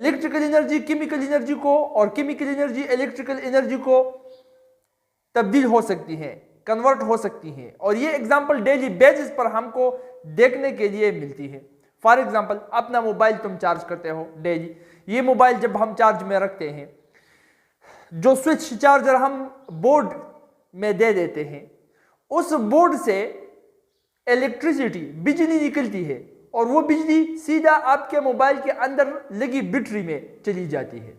Electrical energy chemical energy को और chemical energy electrical energy को तब्दील हो सकती है, कन्वर्ट हो सकती है, और ये एग्जांपल डेली बेसिस पर हमको देखने के लिए मिलती है। फॉर एग्जांपल, अपना मोबाइल तुम चार्ज करते हो डेली, ये मोबाइल जब हम चार्ज में रखते हैं, जो स्विच चार्जर हम बोर्ड में दे देते हैं, उस बोर्ड से इलेक्ट्रिसिटी बिजली निकलती है और वो बिजली सीधा आपके मोबाइल के अंदर लगी बैटरी में चली जाती है।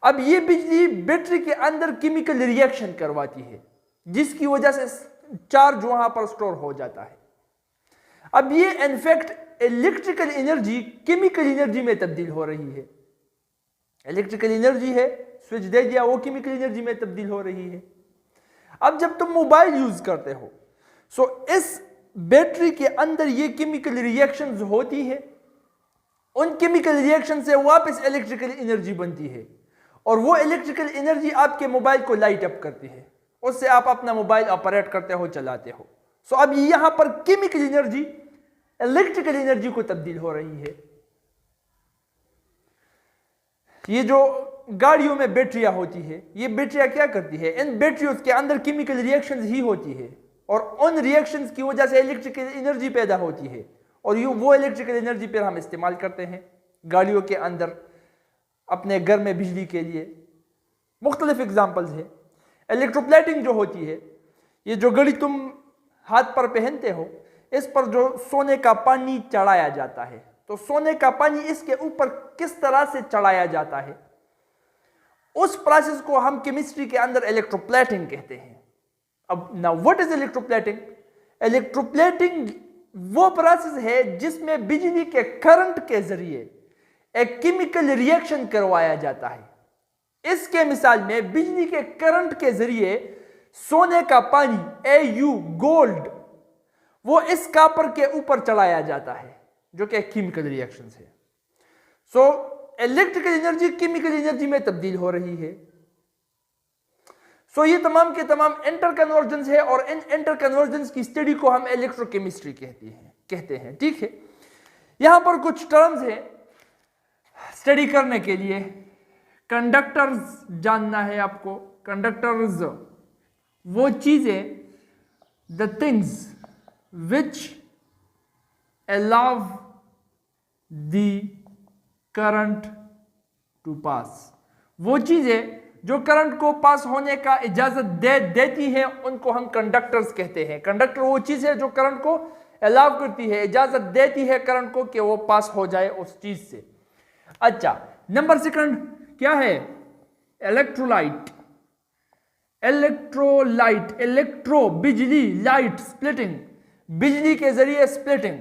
अब ये बिजली बैटरी के अंदर केमिकल रिएक्शन करवाती है, जिसकी वजह से चार्ज वहां पर स्टोर हो जाता है। अब ये in fact electrical energy chemical energy में तब्दील हो रही है। इलेक्ट्रिकल एनर्जी है, स्विच दे दिया, वो केमिकल एनर्जी में तब्दील हो रही है। अब जब तुम मोबाइल यूज करते हो, सो इस बैटरी के अंदर ये केमिकल रिएक्शंस होती है, उन केमिकल रिएक्शन से वापस इलेक्ट्रिकल एनर्जी बनती है और वो इलेक्ट्रिकल एनर्जी आपके मोबाइल को लाइट अप करती है, उससे आप अपना मोबाइल ऑपरेट करते हो, चलाते हो। सो अब यहां पर केमिकल एनर्जी इलेक्ट्रिकल एनर्जी को तब्दील हो रही है। ये जो गाड़ियों में बैटरियां होती है, ये बैटरियां क्या करती है, इन बैटरियों के अंदर केमिकल रिएक्शंस ही होती है और उन रिएक्शंस की वजह से इलेक्ट्रिकल एनर्जी पैदा होती है और वो इलेक्ट्रिकल एनर्जी पर हम इस्तेमाल करते हैं गाड़ियों के अंदर, अपने घर में बिजली के लिए। मुख्तलिफ एग्जाम्पल्स है। इलेक्ट्रोप्लेटिंग जो होती है, ये जो घड़ी तुम हाथ पर पहनते हो, इस पर जो सोने का पानी चढ़ाया जाता है, तो सोने का पानी इसके ऊपर किस तरह से चढ़ाया जाता है, उस प्रोसेस को हम केमिस्ट्री के अंदर इलेक्ट्रोप्लेटिंग कहते हैं। अब now what is electroplating? Electroplating वो प्रोसेस है जिसमें बिजली के करंट के जरिए एक केमिकल रिएक्शन करवाया जाता है। इसके मिसाल में बिजली के करंट के जरिए सोने का पानी Au गोल्ड, वो इस कॉपर के ऊपर चढ़ाया जाता है, जो कि केमिकल रिएक्शन है। So electrical energy chemical energy में तब्दील हो रही है। सो ये तमाम के तमाम इंटर कन्वर्जन्स है और इन इंटर कन्वर्जन्स की स्टडी को हम इलेक्ट्रोकेमिस्ट्री कहते हैं। ठीक है, यहां पर कुछ टर्म्स हैं स्टडी करने के लिए। कंडक्टर्स जानना है आपको। कंडक्टर्स वो चीजें, the things which allow the current to pass, वो चीजें जो करंट को पास होने का इजाजत देती है, उनको हम कंडक्टर्स कहते हैं। कंडक्टर वो चीज है जो करंट को अलाउ करती है, इजाजत देती है करंट को कि वो पास हो जाए उस चीज से। अच्छा, नंबर सेकंड क्या है? इलेक्ट्रोलाइट। इलेक्ट्रोलाइट, इलेक्ट्रो बिजली, लाइट स्प्लिटिंग, बिजली के जरिए स्प्लिटिंग।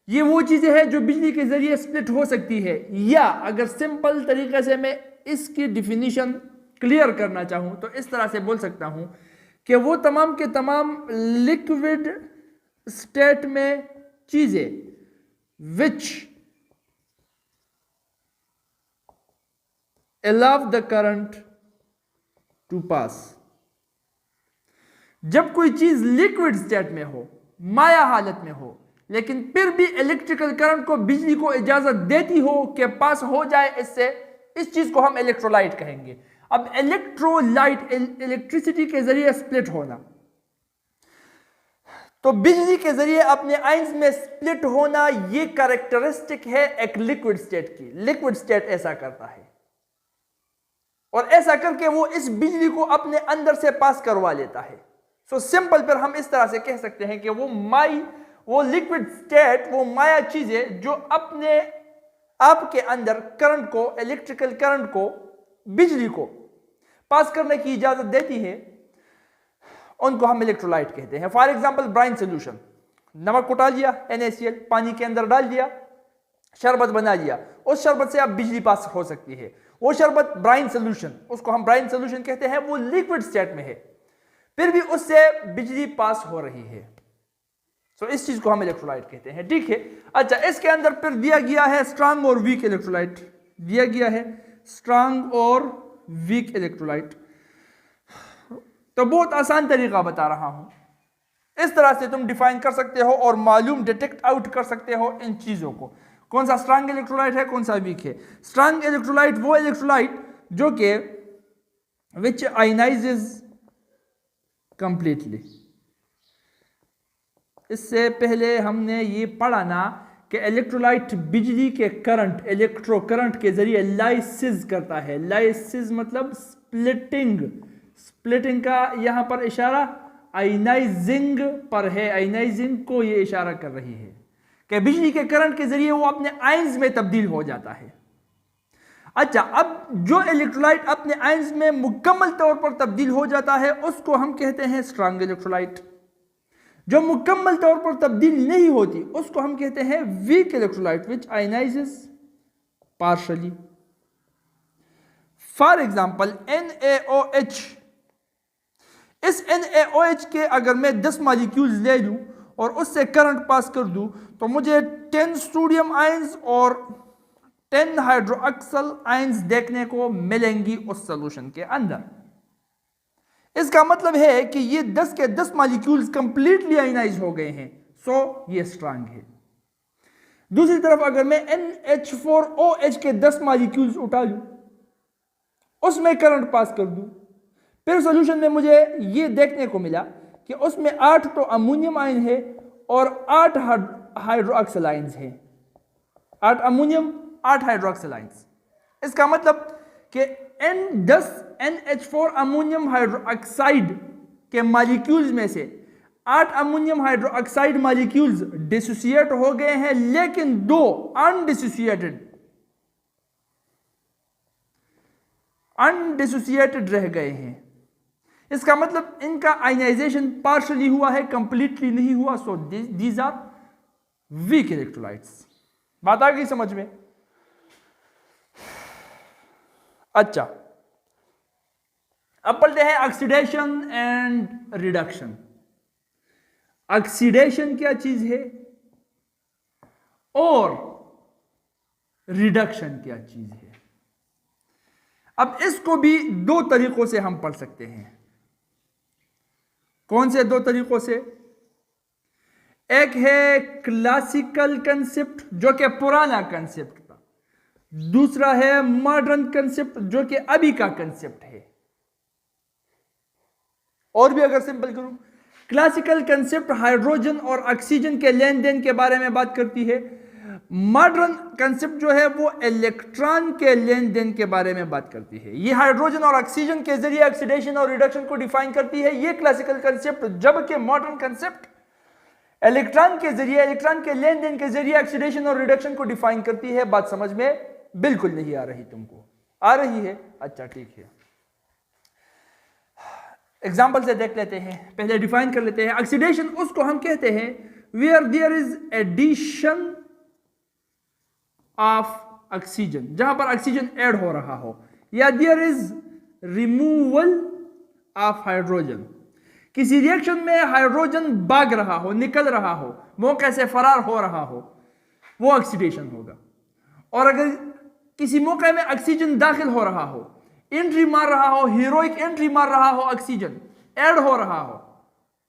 ये वो चीजें हैं जो बिजली के जरिए स्प्लिट हो सकती है, या अगर सिंपल तरीके से मैं इसकी डिफिनीशन क्लियर करना चाहूं तो इस तरह से बोल सकता हूं कि वो तमाम के तमाम लिक्विड स्टेट में चीजें which allow the current to pass. जब कोई चीज लिक्विड स्टेट में हो, माया हालत में हो, लेकिन फिर भी इलेक्ट्रिकल करंट को, बिजली को इजाजत देती हो कि पास हो जाए इससे, इस चीज को हम इलेक्ट्रोलाइट कहेंगे। अब इलेक्ट्रोलाइट, इलेक्ट्रिसिटी के जरिए स्प्लिट होना, तो बिजली के जरिए अपने आयंस में स्प्लिट होना, ये कैरेक्टरिस्टिक है एक लिक्विड स्टेट की। लिक्विड स्टेट ऐसा करता है और ऐसा करके वो इस बिजली को अपने अंदर से पास करवा लेता है। सो सिंपल पर हम इस तरह से कह सकते हैं कि वो लिक्विड स्टेट, वो माया चीजें जो अपने आप के अंदर करंट को, इलेक्ट्रिकल करंट को, बिजली को पास करने की इजाजत देती है, उनको हम इलेक्ट्रोलाइट कहते हैं। फॉर एग्जांपल ब्राइन सोल्यूशन, नमक उठा लिया NaCl, पानी के अंदर डाल दिया, शरबत बना लिया, उस शरबत से अब बिजली पास हो सकती है। वो शरबत ब्राइन सोल्यूशन, उसको हम ब्राइन सोल्यूशन कहते हैं, वो लिक्विड स्टेट में है, फिर भी उससे बिजली पास हो रही है। तो इस चीज को हम इलेक्ट्रोलाइट कहते हैं। ठीक है, अच्छा, इसके अंदर फिर दिया गया है स्ट्रांग और वीक इलेक्ट्रोलाइट, दिया गया है स्ट्रांग और वीक इलेक्ट्रोलाइट। तो बहुत आसान तरीका बता रहा हूं, इस तरह से तुम डिफाइन कर सकते हो और मालूम डिटेक्ट आउट कर सकते हो इन चीजों को। कौन सा स्ट्रांग इलेक्ट्रोलाइट है, कौन सा वीक है। स्ट्रांग इलेक्ट्रोलाइट वो इलेक्ट्रोलाइट जो कि विच आयनाइजेस कंप्लीटली। इससे पहले हमने ये पढ़ा ना कि इलेक्ट्रोलाइट बिजली के करंट, इलेक्ट्रो करंट के जरिए लाइसिस करता है। लाइसिस मतलब स्प्लिटिंग, स्प्लिटिंग का यहां पर इशारा आयनाइजिंग पर है, आयनाइजिंग को ये इशारा कर रही है कि बिजली के करंट के जरिए वो अपने आयंस में तब्दील हो जाता है। अच्छा, अब जो इलेक्ट्रोलाइट अपने आयंस में मुकम्मल तौर पर तब्दील हो जाता है उसको हम कहते हैं स्ट्रांग इलेक्ट्रोलाइट। जो मुकम्मल तौर पर तब्दील नहीं होती उसको हम कहते हैं weak electrolyte which ionizes partially. For example NaOH, इस NaOH के अगर मैं 10 मॉलिक्यूल्स ले लूं और उससे करंट पास कर दूं तो मुझे 10 सोडियम आयंस और 10 हाइड्रोक्सल आयंस देखने को मिलेंगी उस सॉल्यूशन के अंदर। इसका मतलब है कि ये 10 के 10 मॉलिक्यूल्स कंप्लीटली आयनाइज हो गए हैं, सो ये स्ट्रांग है। दूसरी तरफ अगर मैं NH4OH के 10 मॉलिक्यूल्स उठा लूं, उसमें करंट पास कर दूं, फिर सॉल्यूशन में मुझे ये देखने को मिला कि उसमें 8 तो अमोनियम आयन है और 8 हाइड्रोक्सल आयंस हैं। 8 अमोनियम, 8 हाइड्रोक्सल आयंस। इसका मतलब कि N10 NH4 अमोनियम हाइड्रोक्साइड के मॉलिक्यूल्स में से 8 अमोनियम हाइड्रोक्साइड मॉलिक्यूल्स डिसोसिएट हो गए हैं, लेकिन 2 अनडिसोसिएटेड रह गए हैं। इसका मतलब इनका आयनाइजेशन पार्शली हुआ है, कंप्लीटली नहीं हुआ। So these are weak electrolytes. बात आ गई समझ में? अच्छा, अब पढ़ते हैं ऑक्सीडेशन एंड रिडक्शन। ऑक्सीडेशन क्या चीज है और रिडक्शन क्या चीज है। अब इसको भी 2 तरीकों से हम पढ़ सकते हैं। कौन से 2 तरीकों से? एक है क्लासिकल कंसेप्ट जो कि पुराना कंसेप्ट था, दूसरा है मॉडर्न कंसेप्ट जो कि अभी का कंसेप्ट है। और भी अगर सिंपल करूं, क्लासिकल कंसेप्ट हाइड्रोजन और ऑक्सीजन के लेन देन के बारे में बात करती है। मॉडर्न कंसेप्ट जो है वो इलेक्ट्रॉन के लेन देन के बारे में बात करती है। ये हाइड्रोजन और ऑक्सीजन के जरिए ऑक्सीडेशन और रिडक्शन को डिफाइन करती है, ये क्लासिकल कंसेप्ट। जबकि मॉडर्न कंसेप्ट इलेक्ट्रॉन के जरिए, इलेक्ट्रॉन के लेन देन के जरिए ऑक्सीडेशन और रिडक्शन को डिफाइन करती है। बात समझ में बिल्कुल नहीं आ रही तुमको? आ रही है? अच्छा ठीक है, एग्जाम्पल से देख लेते हैं। पहले डिफाइन कर लेते हैं। ऑक्सीडेशन उसको हम कहते हैं where there is addition of oxygen, जहां पर ऑक्सीजन ऐड हो रहा हो, या there is removal of hydrogen, किसी रिएक्शन में हाइड्रोजन भाग रहा हो, निकल रहा हो, मौके से फरार हो रहा हो, वो ऑक्सीडेशन होगा। और अगर किसी मौके में ऑक्सीजन दाखिल हो रहा हो, एंट्री मार रहा हो, हीरोइक एंट्री मार रहा हो, ऑक्सीजन ऐड हो रहा हो,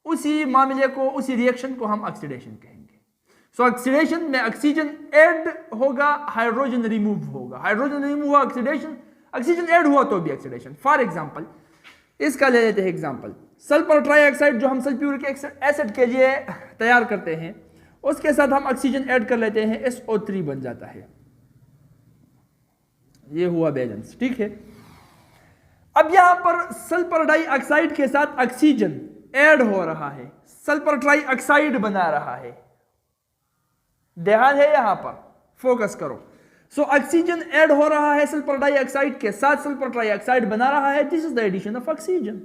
उसी मामले को, उसी रिएक्शन को हम ऑक्सीडेशन कहेंगे। सो ऑक्सीडेशन में ऑक्सीजन ऐड होगा, हाइड्रोजन रिमूव होगा। हाइड्रोजन रिमूव हुआ ऑक्सीडेशन, ऑक्सीजन ऐड हुआ तो भी ऑक्सीडेशन। फॉर एग्जांपल इसका ले लेते हैं एग्जांपल, सल्फर ट्राइऑक्साइड जो हम सल्फ्यूरिक एसिड के लिए तैयार करते हैं, उसके साथ हम ऑक्सीजन ऐड कर लेते हैं, SO3 बन जाता है। ये हुआ बैलेंस, ठीक है। अब यहां पर सल्फर डाइऑक्साइड के साथ ऑक्सीजन ऐड हो रहा है, सल्फर ट्राइऑक्साइड बना रहा है। ध्यान है यहां पर, फोकस करो। सो ऑक्सीजन ऐड हो रहा है सल्फर डाइऑक्साइड के साथ, सल्फर ट्राइऑक्साइड बना रहा है। This is the addition of oxygen.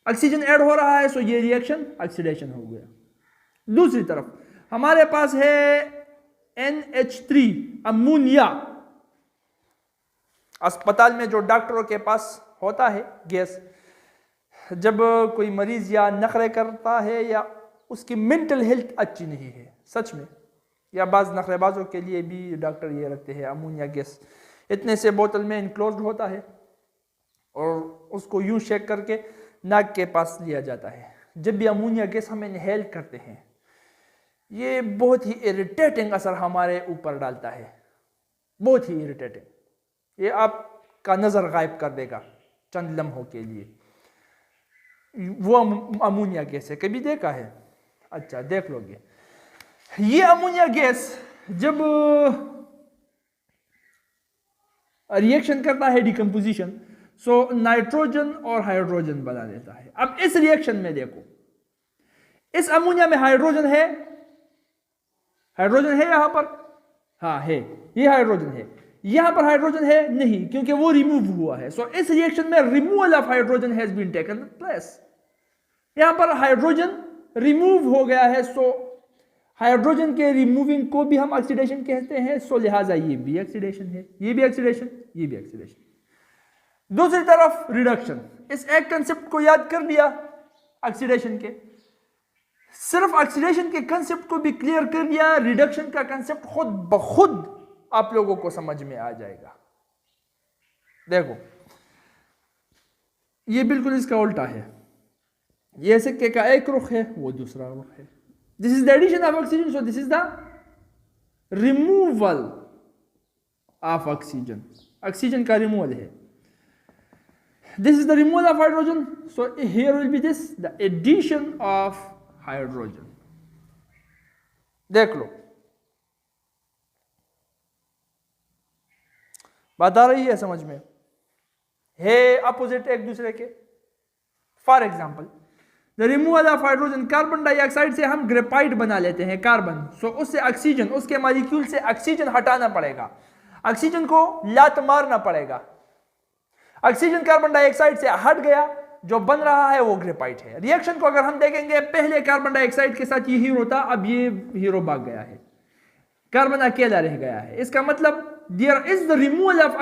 Oxygen add हो रहा है, सो ये रिएक्शन ऑक्सीडेशन हो गया। दूसरी तरफ हमारे पास है NH3 अमोनिया। अस्पताल में जो डॉक्टरों के पास होता है गैस, जब कोई मरीज या नखरे करता है या उसकी मेंटल हेल्थ अच्छी नहीं है सच में, या बाज नखरेबाजों के लिए भी डॉक्टर ये रखते हैं अमोनिया गैस, इतने से बोतल में इनक्लोज्ड होता है और उसको यूं शेक करके नाक के पास लिया जाता है। जब भी अमोनिया गैस हम इनहेल करते हैं ये बहुत ही इरिटेटिंग असर हमारे ऊपर डालता है, बहुत ही इरिटेटिंग। ये आपका नज़र गायब कर देगा चंद लम्हों के लिए। वो अमोनिया गैस है, कभी देखा है? अच्छा देख लोगे। ये अमोनिया गैस जब रिएक्शन करता है डिकम्पोजिशन, सो नाइट्रोजन और हाइड्रोजन बना देता है। अब इस रिएक्शन में देखो, इस अमोनिया में हाइड्रोजन है, हाइड्रोजन है यहां पर, हाँ है, ये हाइड्रोजन है। यहां पर हाइड्रोजन है नहीं, क्योंकि वो रिमूव हुआ है। सो इस रिएक्शन में removal of hydrogen has been taken place. यहां पर हाइड्रोजन रिमूव हो गया है, सो हाइड्रोजन के रिमूविंग को भी हम ऑक्सीडेशन कहते हैं। सो लिहाजा ये भी ऑक्सीडेशन है, ये भी ऑक्सीडेशन, ये भी ऑक्सीडेशन। दूसरी तरफ रिडक्शन, इस एक कंसेप्ट को याद कर लिया ऑक्सीडेशन के, सिर्फ ऑक्सीडेशन के कंसेप्ट को भी क्लियर कर लिया, रिडक्शन का कंसेप्ट खुद ब खुद आप लोगों को समझ में आ जाएगा। देखो ये बिल्कुल इसका उल्टा है, ये सिक्के का एक रुख है, वो दूसरा रुख है। This is the addition of oxygen, so this is the removal of oxygen, oxygen का रिमूवल है। This is the removal of hydrogen, so here will be this the addition of hydrogen. देख लो बात आ रही है समझ में? है अपोजिट एक दूसरे के। For example the removal of hydrogen, carbon dioxide से हम ग्रेफाइट बना लेते हैं कार्बन, सो उससे ऑक्सीजन, उसके मॉलिक्यूल से ऑक्सीजन हटाना पड़ेगा, ऑक्सीजन को लात मारना पड़ेगा। ऑक्सीजन कार्बन डाइऑक्साइड से हट गया, जो बन रहा है वो ग्रेफाइट है। रिएक्शन को अगर हम देखेंगे, पहले कार्बन डाइऑक्साइड के साथ ये हीरो था, अब ये हीरो भाग गया है, कार्बन अकेला रह गया है। इसका मतलब there is the removal of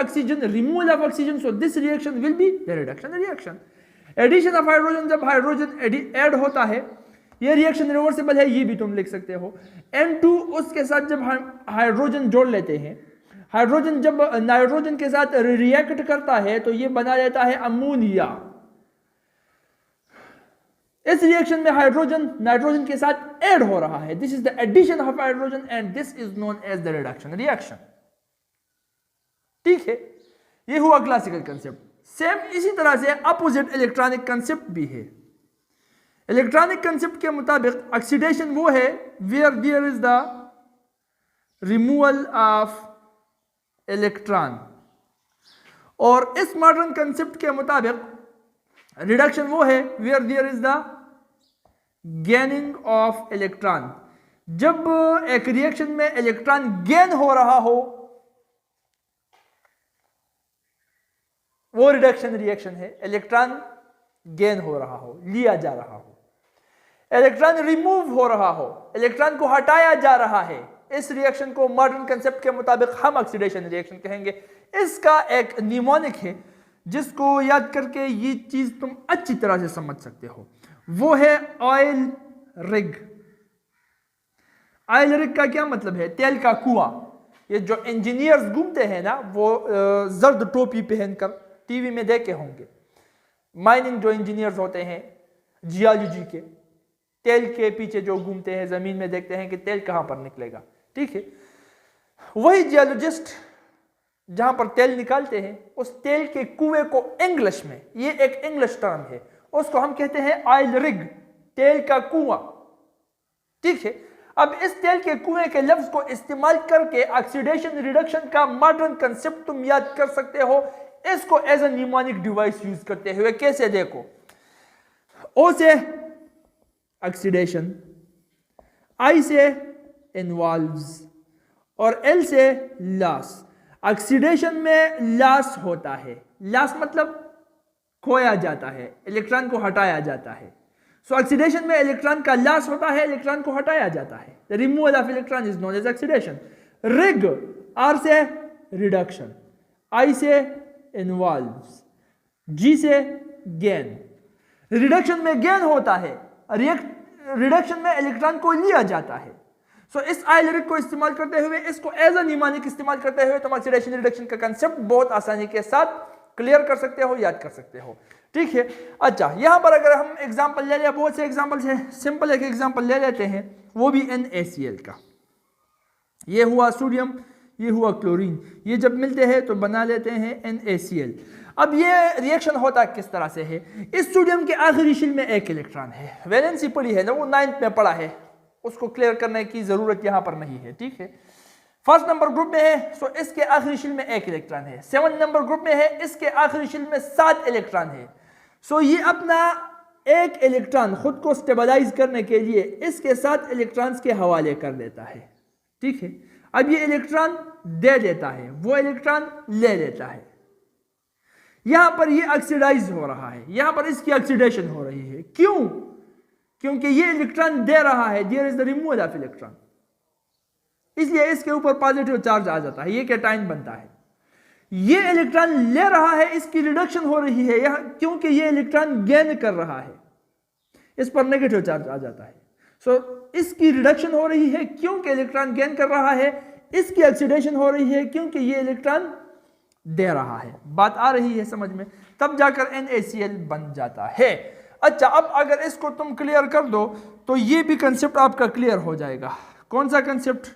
oxygen, so this reaction will be the reduction reaction. Addition of hydrogen, जब हाइड्रोजन ऐड होता है, ये रिएक्शन रिवर्सिबल है, ये भी तुम लिख सकते हो। N2 उसके साथ जब हाइड्रोजन जोड़ लेते हैं, हाइड्रोजन जब नाइट्रोजन के साथ रिएक्ट करता है तो ये बना देता है अमोनिया। इस रिएक्शन में हाइड्रोजन नाइट्रोजन के साथ ऐड हो रहा है, this is the addition of hydrogen and this is known as the reduction reaction. ठीक है, ये हुआ क्लासिकल कंसेप्ट। सेम इसी तरह से अपोजिट इलेक्ट्रॉनिक कंसेप्ट भी है। इलेक्ट्रॉनिक कंसेप्ट के मुताबिक ऑक्सीडेशन वो है where there is the removal of electron, और इस मॉडर्न कंसेप्ट के मुताबिक रिडक्शन वो है where there is the gaining of electron. जब एक रिएक्शन में इलेक्ट्रॉन गेन हो रहा हो वो रिडक्शन रिएक्शन है। इलेक्ट्रॉन गेन हो रहा हो, लिया जा रहा हो, इलेक्ट्रॉन रिमूव हो रहा हो, इलेक्ट्रॉन को हटाया जा रहा है, इस रिएक्शन को मॉडर्न कंसेप्ट के मुताबिक हम ऑक्सीडेशन रिएक्शन कहेंगे। इसका एक निमोनिक है जिसको याद करके ये चीज तुम अच्छी तरह से समझ सकते हो, वो है ऑयल रिग। ऑयल रिग का क्या मतलब है? तेल का कुआं। ये जो इंजीनियर्स घूमते हैं ना, वो जर्द टोपी पहनकर, टीवी में देखे होंगे, माइनिंग जो इंजीनियर्स होते हैं जियोलॉजी के, तेल के पीछे जो घूमते हैं, जमीन में देखते हैं कि तेल कहां पर निकलेगा। ठीक है, वही जियोलॉजिस्ट जहां पर तेल निकालते हैं, उस तेल के कुएं को इंग्लिश में, ये एक इंग्लिश टर्म है, उसको हम कहते हैं ऑयल रिग, तेल का कुआं। ठीक है, अब इस तेल के कुएं के लफ्ज को इस्तेमाल करके ऑक्सीडेशन रिडक्शन का मॉडर्न कंसेप्ट तुम याद कर सकते हो, इसको as a mnemonic device use करते हुए। कैसे? देखो, ओ से ऑक्सीडेशन, आई से इन्वॉल्व्स और एल से लॉस। ऑक्सीडेशन में लॉस होता है, लॉस मतलब खोया जाता है, इलेक्ट्रॉन को हटाया जाता है। सो ऑक्सीडेशन में इलेक्ट्रॉन का लॉस होता है, इलेक्ट्रॉन को हटाया जाता है। The removal of electron is known as oxidation. RIG, R से रिडक्शन, आई से इन्वॉल्व्स, जी से गेन। रिडक्शन में गेन होता है, रिडक्शन में इलेक्ट्रॉन को लिया जाता है। सो इस ऑयल रिग को इस्तेमाल करते हुए, इसको एज अ न्यूमोनिक इस्तेमाल करते हुए तुम ऑक्सीडेशन रिडक्शन का कंसेप्ट बहुत आसानी के साथ क्लियर कर सकते हो, याद कर सकते हो। ठीक है, अच्छा, यहां पर अगर हम एग्जांपल ले लें, बहुत से एग्जांपल है, सिंपल एक एग्जांपल ले लेते हैं। वो भी NaCl का। ये हुआ सोडियम, ये हुआ क्लोरीन, ये जब मिलते हैं तो बना लेते हैं NaCl। अब ये रिएक्शन होता किस तरह से है? इस सोडियम के आखिरी शेल में एक इलेक्ट्रॉन है, वैलेंसी पड़ी है ना, वो 9th में पड़ा है, उसको क्लियर करने की जरूरत यहां पर नहीं है, ठीक है। फर्स्ट नंबर ग्रुप में है, सो इसके आखिरी शेल में एक इलेक्ट्रॉन है। 7 नंबर ग्रुप में है, इसके आखिरी शेल में 7 इलेक्ट्रॉन है। सो ये अपना एक इलेक्ट्रॉन खुद को स्टेबलाइज करने के लिए इसके 7 इलेक्ट्रॉन्स के हवाले कर देता है, ठीक है। अब ये इलेक्ट्रॉन दे देता है, वो इलेक्ट्रॉन ले लेता है। यहां पर ये ऑक्सीडाइज हो रहा है, यहां पर इसकी ऑक्सीडेशन हो रही है। क्यों? क्योंकि ये इलेक्ट्रॉन दे रहा है, there is the removal of electron, इसलिए इसके ऊपर पॉजिटिव चार्ज आ जाता है, ये कैटायन बनता है। ये इलेक्ट्रॉन ले रहा है, इसकी रिडक्शन हो रही है यहां, क्योंकि ये इलेक्ट्रॉन गेन कर रहा है, इस पर नेगेटिव चार्ज आ जाता है। सो इसकी रिडक्शन हो रही है क्योंकि इलेक्ट्रॉन गेन कर रहा है, इसकी ऑक्सीडेशन हो रही है क्योंकि ये इलेक्ट्रॉन दे रहा है। बात आ रही है समझ में? तब जाकर NaCl बन जाता है। अच्छा, अब अगर इसको तुम क्लियर कर दो तो ये भी कंसेप्ट आपका क्लियर हो जाएगा। कौन सा कंसेप्ट?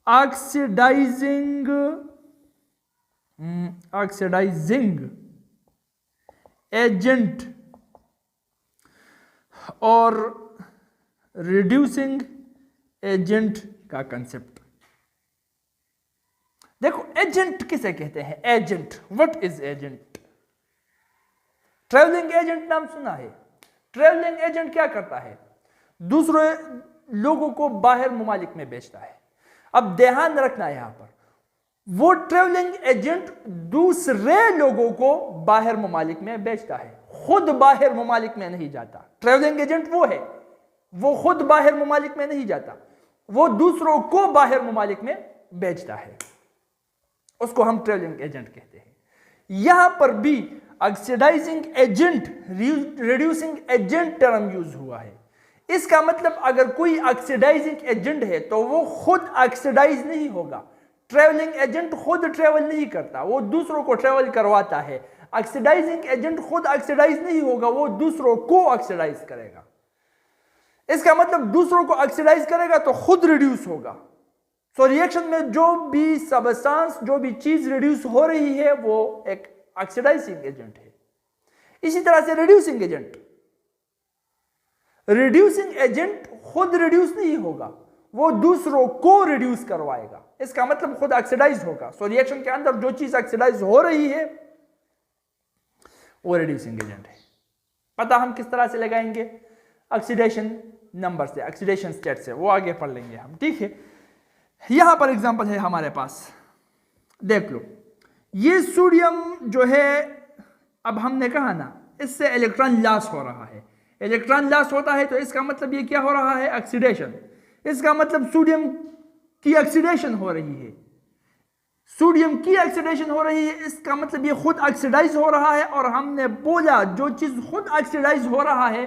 ऑक्सीडाइजिंग एजेंट और रिड्यूसिंग एजेंट का कंसेप्ट। देखो, एजेंट किसे कहते हैं? Agent, what is agent? Travelling agent नाम सुना है। ट्रेवलिंग एजेंट क्या करता है? दूसरे लोगों को बाहर मुमालिक में बेचता है। अब ध्यान रखना है यहां पर, वो ट्रेवलिंग एजेंट दूसरे लोगों को बाहर मुमालिक में बेचता है, खुद बाहर मुमालिक में नहीं जाता। ट्रेवलिंग एजेंट वो है, वो खुद बाहर मुमालिक में नहीं जाता, वो दूसरों को बाहर मुमालिक में बेचता है, उसको हम ट्रेवलिंग एजेंट कहते हैं। यहां पर भी oxidising agent, reducing agent term use हुआ है। इसका मतलब अगर कोई ऑक्सीडाइजिंग एजेंट है तो वो खुद ऑक्सीडाइज नहीं होगा। ट्रेवलिंग एजेंट खुद ट्रेवल नहीं करता, वो दूसरों को ट्रेवल करवाता है। ऑक्सीडाइजिंग एजेंट खुद ऑक्सीडाइज नहीं होगा, वो दूसरों को ऑक्सीडाइज करेगा। इसका मतलब दूसरों को ऑक्सीडाइज करेगा तो खुद रिड्यूस होगा। सो रिएक्शन में जो भी सब्सटेंस, जो भी चीज रिड्यूस हो रही है वो एक ऑक्सीडाइजिंग एजेंट है। इसी तरह से रिड्यूसिंग एजेंट, रिड्यूसिंग एजेंट खुद रिड्यूस नहीं होगा, वो दूसरों को रिड्यूस करवाएगा। इसका मतलब खुद ऑक्सीडाइज होगा। सो रिएक्शन के अंदर जो चीज ऑक्सीडाइज हो रही है वो रिड्यूसिंग एजेंट है। पता हम किस तरह से लगाएंगे? ऑक्सीडेशन नंबर से, ऑक्सीडेशन स्टेट से, वो आगे पढ़ लेंगे हम, ठीक है। यहां पर एग्जांपल है हमारे पास, देख लो। ये सोडियम जो है, अब हमने कहा ना इससे इलेक्ट्रॉन लॉस हो रहा है। इलेक्ट्रॉन लॉस होता है तो इसका मतलब ये क्या हो रहा है? ऑक्सीडेशन। इसका मतलब सोडियम की ऑक्सीडेशन हो रही है, सोडियम की ऑक्सीडेशन हो रही है, इसका मतलब ये खुद ऑक्सीडाइज हो रहा है। और हमने बोला जो चीज खुद ऑक्सीडाइज हो रहा है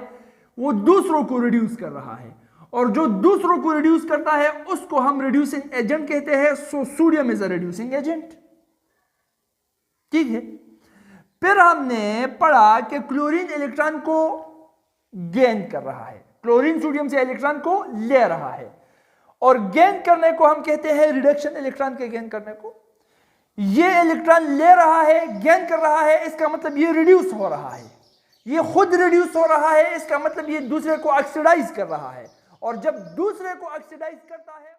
वो दूसरों को रिड्यूस कर रहा है, और जो दूसरों को रिड्यूस करता है उसको हम रिड्यूसिंग एजेंट कहते हैं। So sodium is a reducing agent, ठीक है। फिर हमने पढ़ा कि क्लोरीन इलेक्ट्रॉन को गेन कर रहा है, क्लोरीन सोडियम से इलेक्ट्रॉन को ले रहा है, और गेन करने को हम कहते हैं रिडक्शन, इलेक्ट्रॉन के गेन करने को। ये इलेक्ट्रॉन ले रहा है, गेन कर रहा है, इसका मतलब ये रिड्यूस हो रहा है, ये खुद रिड्यूस हो रहा है, इसका मतलब ये दूसरे को ऑक्सीडाइज कर रहा है। और जब दूसरे को ऑक्सीडाइज करता है